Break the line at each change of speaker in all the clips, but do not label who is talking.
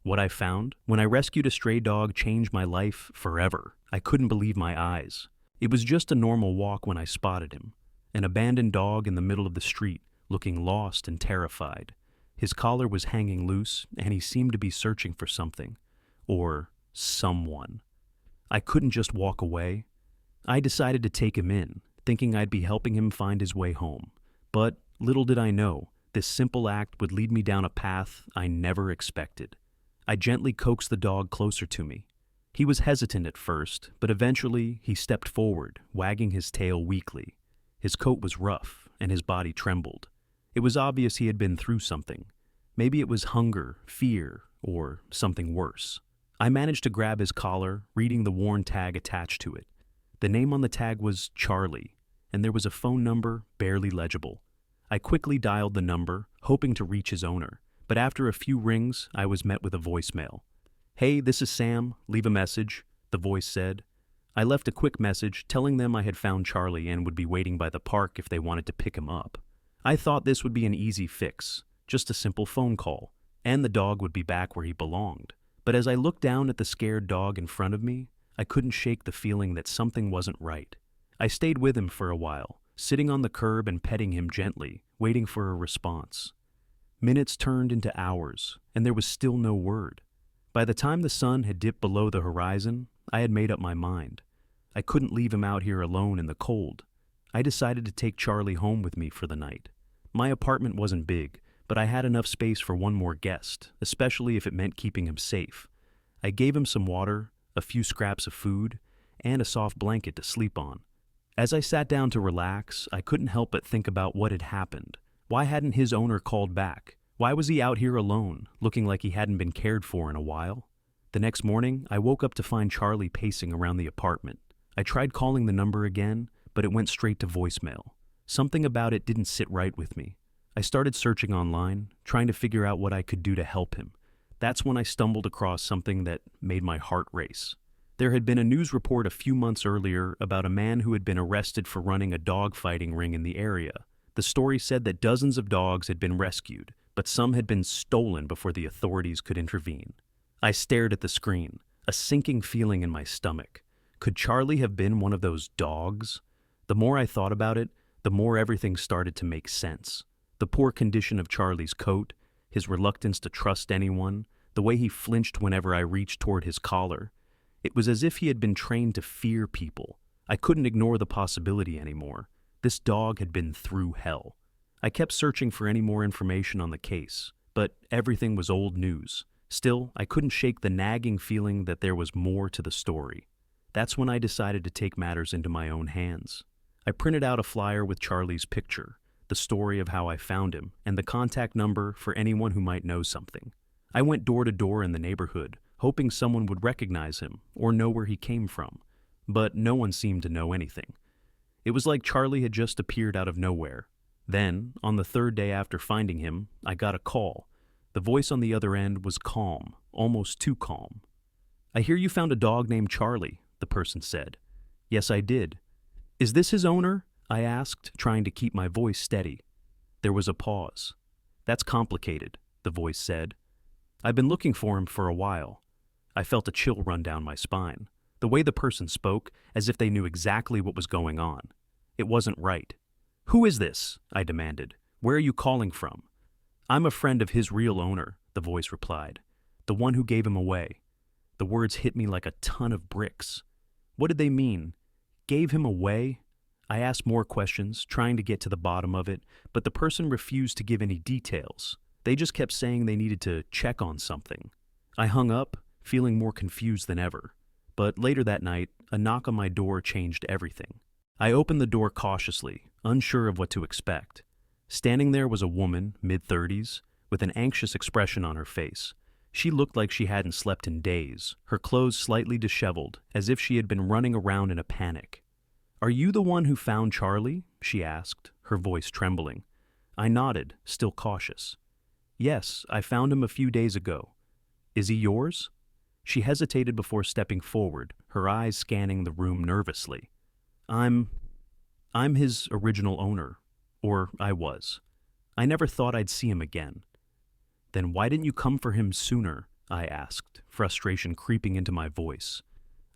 What I found? When I rescued a stray dog changed my life forever. I couldn't believe my eyes. It was just a normal walk when I spotted him. An abandoned dog in the middle of the street, looking lost and terrified. His collar was hanging loose, and he seemed to be searching for something. Or someone. I couldn't just walk away. I decided to take him in, thinking I'd be helping him find his way home. But little did I know, this simple act would lead me down a path I never expected. I gently coaxed the dog closer to me. He was hesitant at first, but eventually he stepped forward, wagging his tail weakly. His coat was rough, and his body trembled. It was obvious he had been through something. Maybe it was hunger, fear, or something worse. I managed to grab his collar, reading the worn tag attached to it. The name on the tag was Charlie, and there was a phone number barely legible. I quickly dialed the number, hoping to reach his owner, but after a few rings, I was met with a voicemail. "Hey, this is Sam. Leave a message," the voice said. I left a quick message telling them I had found Charlie and would be waiting by the park if they wanted to pick him up. I thought this would be an easy fix, just a simple phone call, and the dog would be back where he belonged. But as I looked down at the scared dog in front of me, I couldn't shake the feeling that something wasn't right. I stayed with him for a while, sitting on the curb and petting him gently, waiting for a response. Minutes turned into hours, and there was still no word. By the time the sun had dipped below the horizon, I had made up my mind. I couldn't leave him out here alone in the cold. I decided to take Charlie home with me for the night. My apartment wasn't big, but I had enough space for one more guest, especially if it meant keeping him safe. I gave him some water, a few scraps of food, and a soft blanket to sleep on. As I sat down to relax, I couldn't help but think about what had happened. Why hadn't his owner called back? Why was he out here alone, looking like he hadn't been cared for in a while? The next morning, I woke up to find Charlie pacing around the apartment. I tried calling the number again, but it went straight to voicemail. Something about it didn't sit right with me. I started searching online, trying to figure out what I could do to help him. That's when I stumbled across something that made my heart race. There had been a news report a few months earlier about a man who had been arrested for running a dog fighting ring in the area. The story said that dozens of dogs had been rescued, but some had been stolen before the authorities could intervene. I stared at the screen, a sinking feeling in my stomach. Could Charlie have been one of those dogs? The more I thought about it, the more everything started to make sense. The poor condition of Charlie's coat, his reluctance to trust anyone, the way he flinched whenever I reached toward his collar. It was as if he had been trained to fear people. I couldn't ignore the possibility anymore. This dog had been through hell. I kept searching for any more information on the case, but everything was old news. Still, I couldn't shake the nagging feeling that there was more to the story. That's when I decided to take matters into my own hands. I printed out a flyer with Charlie's picture, the story of how I found him, and the contact number for anyone who might know something. I went door to door in the neighborhood, hoping someone would recognize him or know where he came from, but no one seemed to know anything. It was like Charlie had just appeared out of nowhere. Then, on the third day after finding him, I got a call. The voice on the other end was calm, almost too calm. "I hear you found a dog named Charlie," the person said. "Yes, I did." "Is this his owner?" I asked, trying to keep my voice steady. There was a pause. "That's complicated," the voice said. "I've been looking for him for a while." I felt a chill run down my spine. The way the person spoke, as if they knew exactly what was going on. It wasn't right. "Who is this?" I demanded. "Where are you calling from?" "I'm a friend of his real owner," the voice replied. "The one who gave him away." The words hit me like a ton of bricks. What did they mean? Gave him away? I asked more questions, trying to get to the bottom of it, but the person refused to give any details. They just kept saying they needed to check on something. I hung up, feeling more confused than ever. But later that night, a knock on my door changed everything. I opened the door cautiously, unsure of what to expect. Standing there was a woman, mid-30s, with an anxious expression on her face. She looked like she hadn't slept in days, her clothes slightly disheveled, as if she had been running around in a panic. "Are you the one who found Charlie?" she asked, her voice trembling. I nodded, still cautious. "Yes, I found him a few days ago." "Is he yours?" She hesitated before stepping forward, her eyes scanning the room nervously. I'm his original owner. Or I was. I never thought I'd see him again." "Then why didn't you come for him sooner?" I asked, frustration creeping into my voice.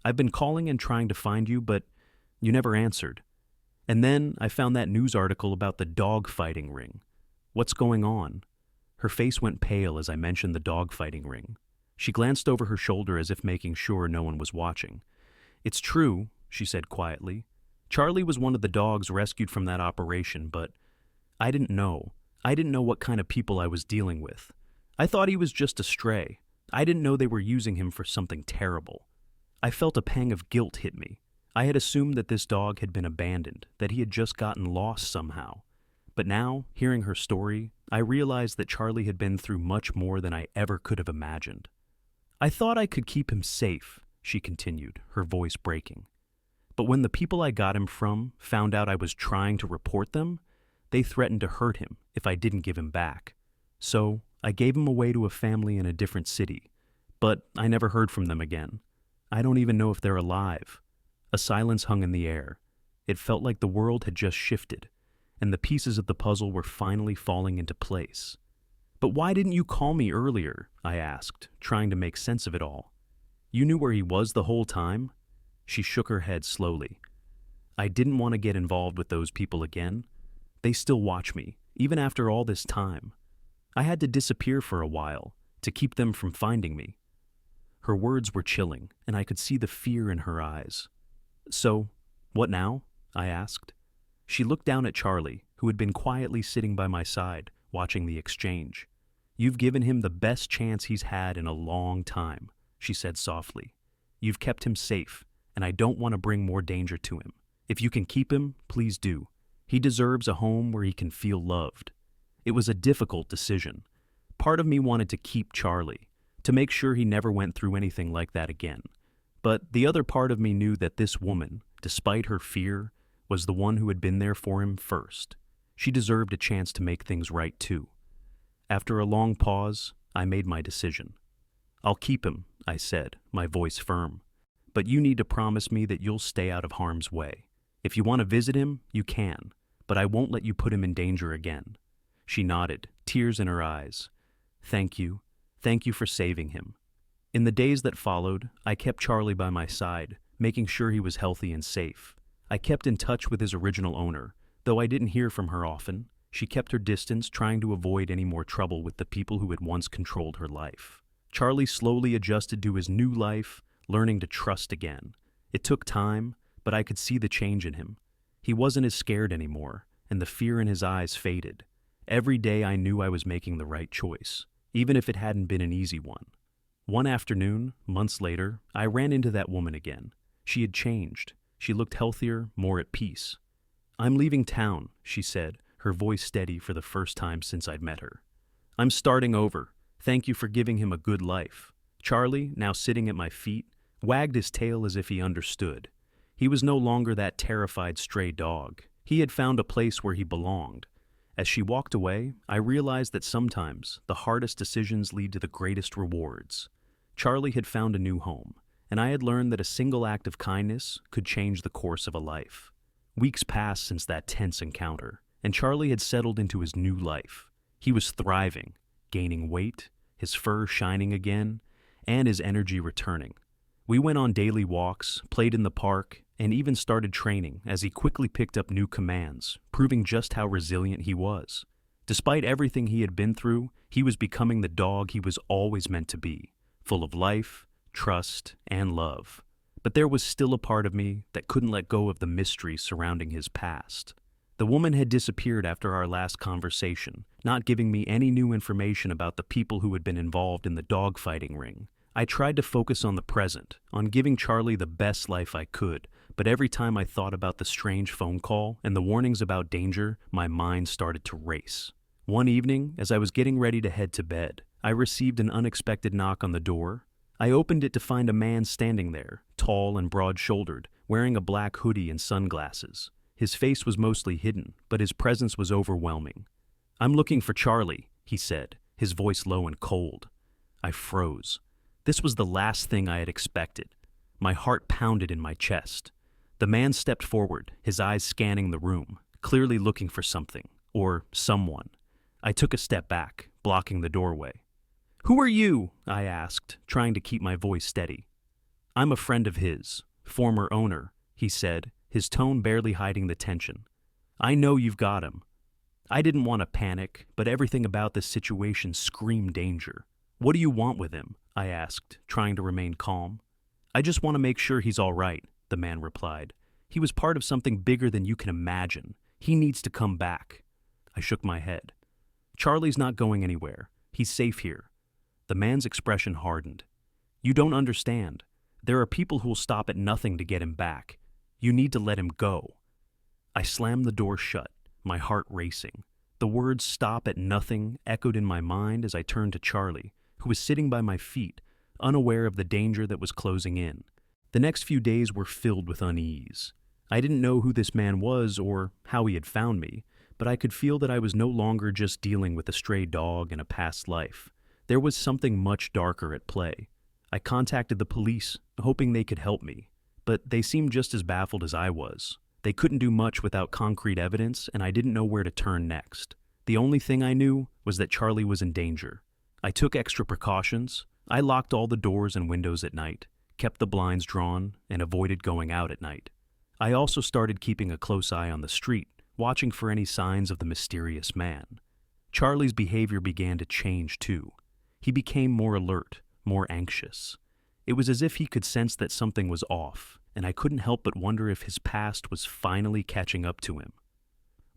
"I've been calling and trying to find you, but you never answered. And then I found that news article about the dog fighting ring. What's going on?" Her face went pale as I mentioned the dog fighting ring. She glanced over her shoulder as if making sure no one was watching. "It's true," she said quietly. "Charlie was one of the dogs rescued from that operation, but I didn't know. I didn't know what kind of people I was dealing with. I thought he was just a stray. I didn't know they were using him for something terrible." I felt a pang of guilt hit me. I had assumed that this dog had been abandoned, that he had just gotten lost somehow. But now, hearing her story, I realized that Charlie had been through much more than I ever could have imagined. "I thought I could keep him safe," she continued, her voice breaking. "But when the people I got him from found out I was trying to report them, they threatened to hurt him if I didn't give him back. So I gave him away to a family in a different city. But I never heard from them again. I don't even know if they're alive." A silence hung in the air. It felt like the world had just shifted, and the pieces of the puzzle were finally falling into place. "But why didn't you call me earlier?" I asked, trying to make sense of it all. "You knew where he was the whole time?" She shook her head slowly. "I didn't want to get involved with those people again. They still watch me, even after all this time. I had to disappear for a while, to keep them from finding me." Her words were chilling, and I could see the fear in her eyes. "So, what now?" I asked. She looked down at Charlie, who had been quietly sitting by my side, watching the exchange. "You've given him the best chance he's had in a long time," she said softly. "You've kept him safe, and I don't want to bring more danger to him. If you can keep him, please do. He deserves a home where he can feel loved." It was a difficult decision. Part of me wanted to keep Charlie, to make sure he never went through anything like that again. But the other part of me knew that this woman, despite her fear, was the one who had been there for him first. She deserved a chance to make things right too. After a long pause, I made my decision. "I'll keep him," I said, my voice firm. "But you need to promise me that you'll stay out of harm's way. If you want to visit him, you can, but I won't let you put him in danger again." She nodded, tears in her eyes. "Thank you. Thank you for saving him." In the days that followed, I kept Charlie by my side, making sure he was healthy and safe. I kept in touch with his original owner, though I didn't hear from her often. She kept her distance, trying to avoid any more trouble with the people who had once controlled her life. Charlie slowly adjusted to his new life, learning to trust again. It took time, but I could see the change in him. He wasn't as scared anymore, and the fear in his eyes faded. Every day I knew I was making the right choice, even if it hadn't been an easy one. One afternoon, months later, I ran into that woman again. She had changed. She looked healthier, more at peace. "I'm leaving town," she said, her voice steady for the first time since I'd met her. "I'm starting over. Thank you for giving him a good life." Charlie, now sitting at my feet, wagged his tail as if he understood. He was no longer that terrified stray dog. He had found a place where he belonged. As she walked away, I realized that sometimes the hardest decisions lead to the greatest rewards. Charlie had found a new home, and I had learned that a single act of kindness could change the course of a life. Weeks passed since that tense encounter, and Charlie had settled into his new life. He was thriving, gaining weight, his fur shining again, and his energy returning. We went on daily walks, played in the park, and even started training as he quickly picked up new commands, proving just how resilient he was. Despite everything he had been through, he was becoming the dog he was always meant to be, full of life, trust, and love. But there was still a part of me that couldn't let go of the mystery surrounding his past. The woman had disappeared after our last conversation, not giving me any new information about the people who had been involved in the dogfighting ring. I tried to focus on the present, on giving Charlie the best life I could, but every time I thought about the strange phone call and the warnings about danger, my mind started to race. One evening, as I was getting ready to head to bed, I received an unexpected knock on the door. I opened it to find a man standing there, tall and broad-shouldered, wearing a black hoodie and sunglasses. His face was mostly hidden, but his presence was overwhelming. "I'm looking for Charlie," he said, his voice low and cold. I froze. This was the last thing I had expected. My heart pounded in my chest. The man stepped forward, his eyes scanning the room, clearly looking for something, or someone. I took a step back, blocking the doorway. "Who are you?" I asked, trying to keep my voice steady. "I'm a friend of his, former owner," he said, his tone barely hiding the tension. "I know you've got him." I didn't want to panic, but everything about this situation screamed danger. "What do you want with him?" I asked, trying to remain calm. "I just want to make sure he's all right," the man replied. "He was part of something bigger than you can imagine. He needs to come back." I shook my head. "Charlie's not going anywhere. He's safe here." The man's expression hardened. "You don't understand. There are people who will stop at nothing to get him back. You need to let him go." I slammed the door shut, my heart racing. The words "stop at nothing" echoed in my mind as I turned to Charlie, who was sitting by my feet, unaware of the danger that was closing in. The next few days were filled with unease. I didn't know who this man was or how he had found me, but I could feel that I was no longer just dealing with a stray dog and a past life. There was something much darker at play. I contacted the police, hoping they could help me, but they seemed just as baffled as I was. They couldn't do much without concrete evidence, and I didn't know where to turn next. The only thing I knew was that Charlie was in danger. I took extra precautions. I locked all the doors and windows at night, kept the blinds drawn, and avoided going out at night. I also started keeping a close eye on the street, watching for any signs of the mysterious man. Charlie's behavior began to change too. He became more alert, more anxious. It was as if he could sense that something was off, and I couldn't help but wonder if his past was finally catching up to him.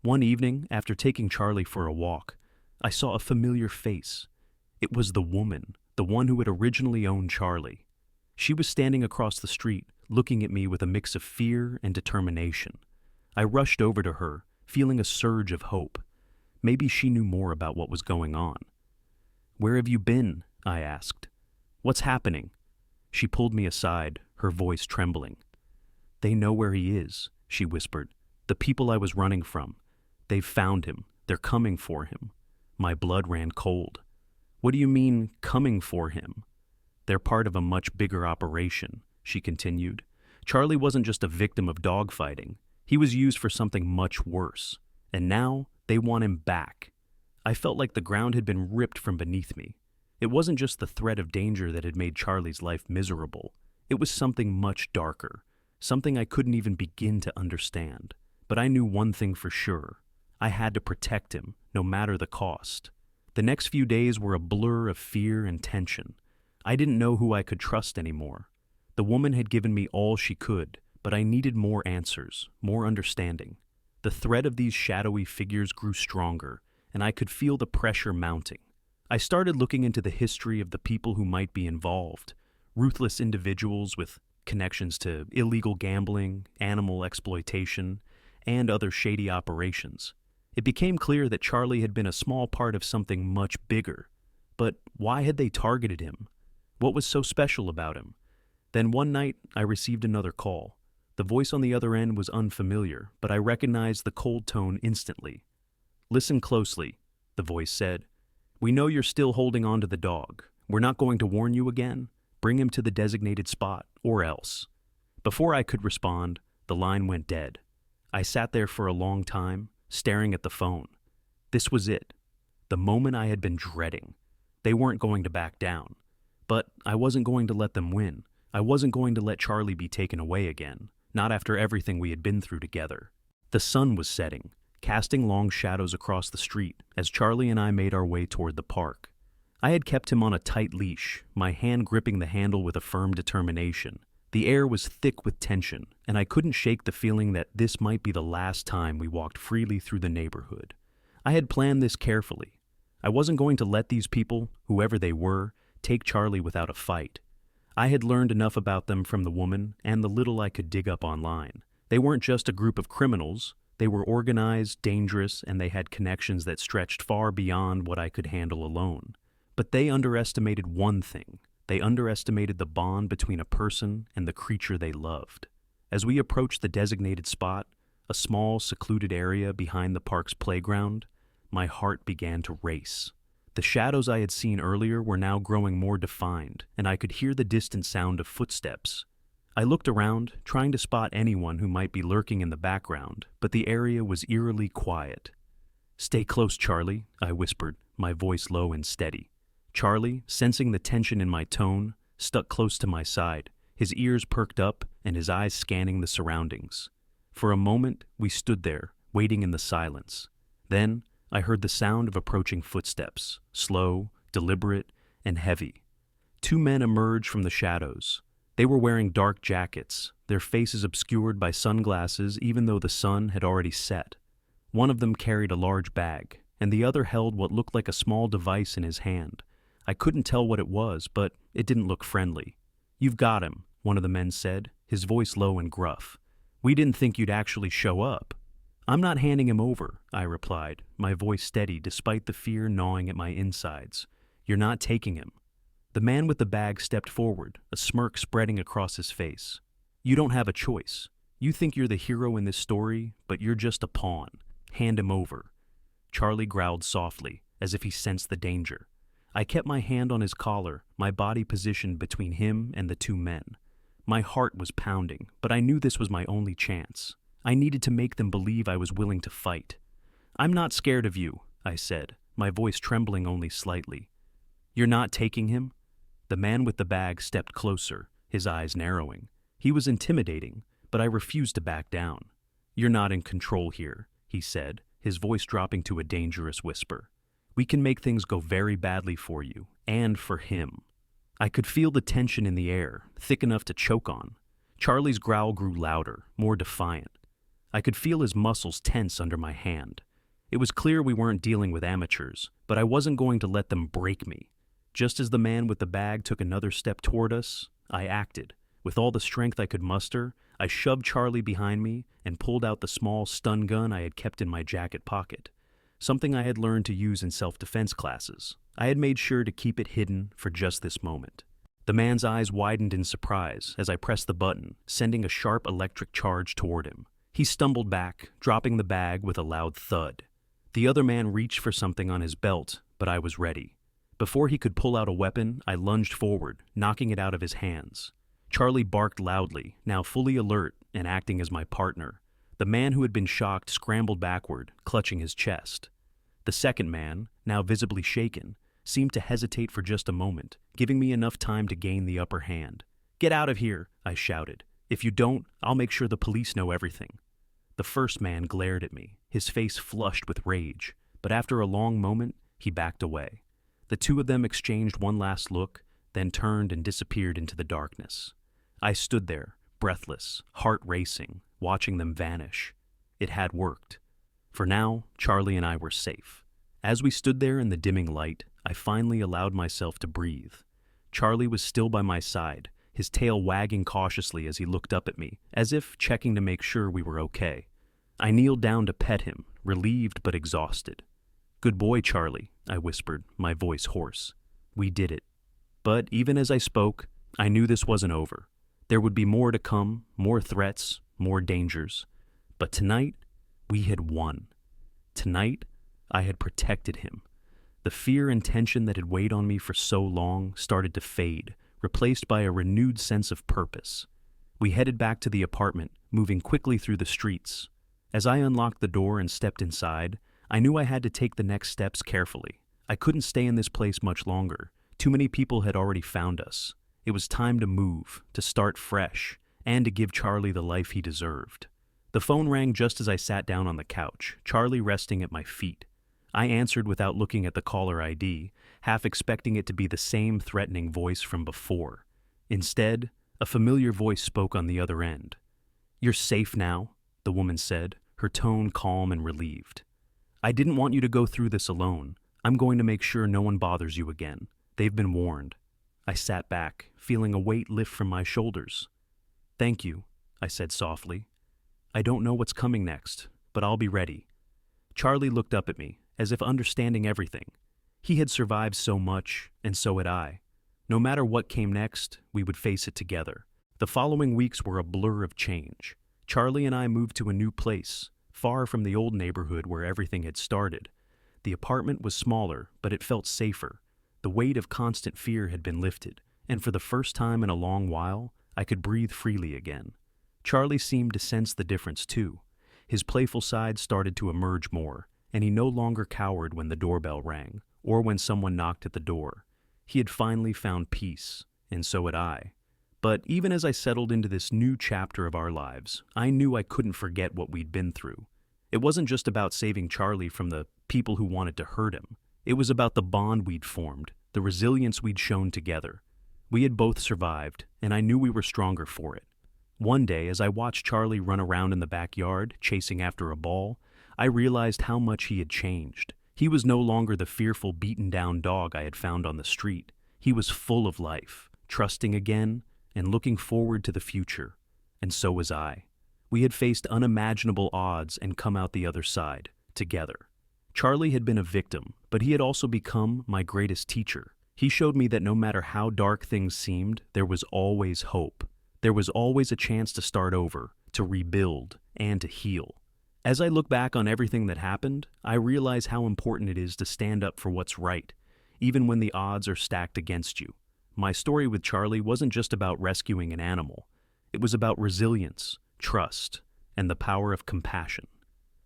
One evening, after taking Charlie for a walk, I saw a familiar face. It was the woman, the one who had originally owned Charlie. She was standing across the street, looking at me with a mix of fear and determination. I rushed over to her, feeling a surge of hope. Maybe she knew more about what was going on. "Where have you been?" I asked. "What's happening?" She pulled me aside, her voice trembling. "They know where he is," she whispered. "The people I was running from. They've found him. They're coming for him." My blood ran cold. "What do you mean, coming for him?" "They're part of a much bigger operation," she continued. "Charlie wasn't just a victim of dogfighting. He was used for something much worse. And now they want him back." I felt like the ground had been ripped from beneath me. It wasn't just the threat of danger that had made Charlie's life miserable. It was something much darker, something I couldn't even begin to understand. But I knew one thing for sure. I had to protect him, no matter the cost. The next few days were a blur of fear and tension. I didn't know who I could trust anymore. The woman had given me all she could, but I needed more answers, more understanding. The threat of these shadowy figures grew stronger, and I could feel the pressure mounting. I started looking into the history of the people who might be involved, ruthless individuals with connections to illegal gambling, animal exploitation, and other shady operations. It became clear that Charlie had been a small part of something much bigger. But why had they targeted him? What was so special about him? Then one night, I received another call. The voice on the other end was unfamiliar, but I recognized the cold tone instantly. "Listen closely," the voice said. "We know you're still holding on to the dog. We're not going to warn you again. Bring him to the designated spot, or else." Before I could respond, the line went dead. I sat there for a long time, staring at the phone. This was it. The moment I had been dreading. They weren't going to back down. But I wasn't going to let them win. I wasn't going to let Charlie be taken away again, not after everything we had been through together. The sun was setting, casting long shadows across the street as Charlie and I made our way toward the park. I had kept him on a tight leash, my hand gripping the handle with a firm determination. The air was thick with tension, and I couldn't shake the feeling that this might be the last time we walked freely through the neighborhood. I had planned this carefully. I wasn't going to let these people, whoever they were, take Charlie without a fight. I had learned enough about them from the woman and the little I could dig up online. They weren't just a group of criminals. They were organized, dangerous, and they had connections that stretched far beyond what I could handle alone. But they underestimated one thing. They underestimated the bond between a person and the creature they loved. As we approached the designated spot, a small, secluded area behind the park's playground, my heart began to race. The shadows I had seen earlier were now growing more defined, and I could hear the distant sound of footsteps. I looked around, trying to spot anyone who might be lurking in the background, but the area was eerily quiet. "Stay close, Charlie," I whispered, my voice low and steady. Charlie, sensing the tension in my tone, stuck close to my side, his ears perked up and his eyes scanning the surroundings. For a moment, we stood there, waiting in the silence. Then, I heard the sound of approaching footsteps, slow, deliberate, and heavy. Two men emerged from the shadows. They were wearing dark jackets, their faces obscured by sunglasses even though the sun had already set. One of them carried a large bag, and the other held what looked like a small device in his hand. I couldn't tell what it was, but it didn't look friendly. "You've got him," one of the men said, his voice low and gruff. "We didn't think you'd actually show up." "I'm not handing him over," I replied, my voice steady despite the fear gnawing at my insides. "You're not taking him." The man with the bag stepped forward, a smirk spreading across his face. "You don't have a choice. You think you're the hero in this story, but you're just a pawn. Hand him over." Charlie growled softly, as if he sensed the danger. I kept my hand on his collar, my body positioned between him and the two men. My heart was pounding, but I knew this was my only chance. I needed to make them believe I was willing to fight. "I'm not scared of you," I said, my voice trembling only slightly. "You're not taking him?" The man with the bag stepped closer, his eyes narrowing. He was intimidating, but I refused to back down. "You're not in control here," he said, his voice dropping to a dangerous whisper. "We can make things go very badly for you, and for him." I could feel the tension in the air, thick enough to choke on. Charlie's growl grew louder, more defiant. I could feel his muscles tense under my hand. It was clear we weren't dealing with amateurs, but I wasn't going to let them break me. Just as the man with the bag took another step toward us, I acted. With all the strength I could muster, I shoved Charlie behind me and pulled out the small stun gun I had kept in my jacket pocket, something I had learned to use in self-defense classes. I had made sure to keep it hidden for just this moment. The man's eyes widened in surprise as I pressed the button, sending a sharp electric charge toward him. He stumbled back, dropping the bag with a loud thud. The other man reached for something on his belt, but I was ready. Before he could pull out a weapon, I lunged forward, knocking it out of his hands. Charlie barked loudly, now fully alert and acting as my partner. The man who had been shocked scrambled backward, clutching his chest. The second man, now visibly shaken, seemed to hesitate for just a moment, giving me enough time to gain the upper hand. "Get out of here," I shouted. "If you don't, I'll make sure the police know everything." The first man glared at me, his face flushed with rage, but after a long moment, he backed away. The two of them exchanged one last look, then turned and disappeared into the darkness. I stood there, breathless, heart racing, watching them vanish. It had worked. For now, Charlie and I were safe. As we stood there in the dimming light, I finally allowed myself to breathe. Charlie was still by my side, his tail wagging cautiously as he looked up at me, as if checking to make sure we were okay. I kneeled down to pet him, relieved but exhausted. "Good boy, Charlie," I whispered, my voice hoarse. "We did it." But even as I spoke, I knew this wasn't over. There would be more to come, more threats, more dangers. But tonight, we had won. Tonight, I had protected him. The fear and tension that had weighed on me for so long started to fade, replaced by a renewed sense of purpose. We headed back to the apartment, moving quickly through the streets. As I unlocked the door and stepped inside, I knew I had to take the next steps carefully. I couldn't stay in this place much longer. Too many people had already found us. It was time to move, to start fresh, and to give Charlie the life he deserved. The phone rang just as I sat down on the couch, Charlie resting at my feet. I answered without looking at the caller ID, half expecting it to be the same threatening voice from before. Instead, a familiar voice spoke on the other end. "You're safe now," the woman said, her tone calm and relieved. "I didn't want you to go through this alone. I'm going to make sure no one bothers you again. They've been warned." I sat back, feeling a weight lift from my shoulders. "Thank you," I said softly. "I don't know what's coming next, but I'll be ready." Charlie looked up at me, as if understanding everything. He had survived so much, and so had I. No matter what came next, we would face it together. The following weeks were a blur of change. Charlie and I moved to a new place, far from the old neighborhood where everything had started. The apartment was smaller, but it felt safer. The weight of constant fear had been lifted, and for the first time in a long while, I could breathe freely again. Charlie seemed to sense the difference too. His playful side started to emerge more, and he no longer cowered when the doorbell rang, or when someone knocked at the door. He had finally found peace, and so had I. But even as I settled into this new chapter of our lives, I knew I couldn't forget what we'd been through. It wasn't just about saving Charlie from the people who wanted to hurt him. It was about the bond we'd formed, the resilience we'd shown together. We had both survived, and I knew we were stronger for it. One day, as I watched Charlie run around in the backyard, chasing after a ball, I realized how much he had changed. He was no longer the fearful, beaten-down dog I had found on the street. He was full of life, trusting again, and looking forward to the future. And so was I. We had faced unimaginable odds and come out the other side, together. Charlie had been a victim, but he had also become my greatest teacher. He showed me that no matter how dark things seemed, there was always hope. There was always a chance to start over, to rebuild, and to heal. As I look back on everything that happened, I realize how important it is to stand up for what's right, even when the odds are stacked against you. My story with Charlie wasn't just about rescuing an animal. It was about resilience, trust, and the power of compassion.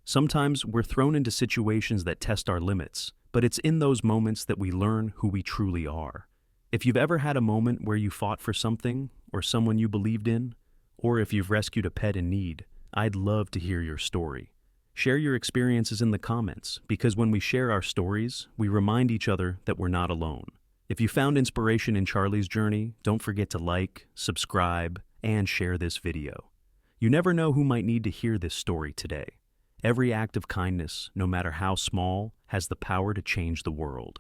Sometimes we're thrown into situations that test our limits, but it's in those moments that we learn who we truly are. If you've ever had a moment where you fought for something, or someone you believed in, or if you've rescued a pet in need, I'd love to hear your story. Share your experiences in the comments, because when we share our stories, we remind each other that we're not alone. If you found inspiration in Charlie's journey, don't forget to like, subscribe, and share this video. You never know who might need to hear this story today. Every act of kindness, no matter how small, has the power to change the world.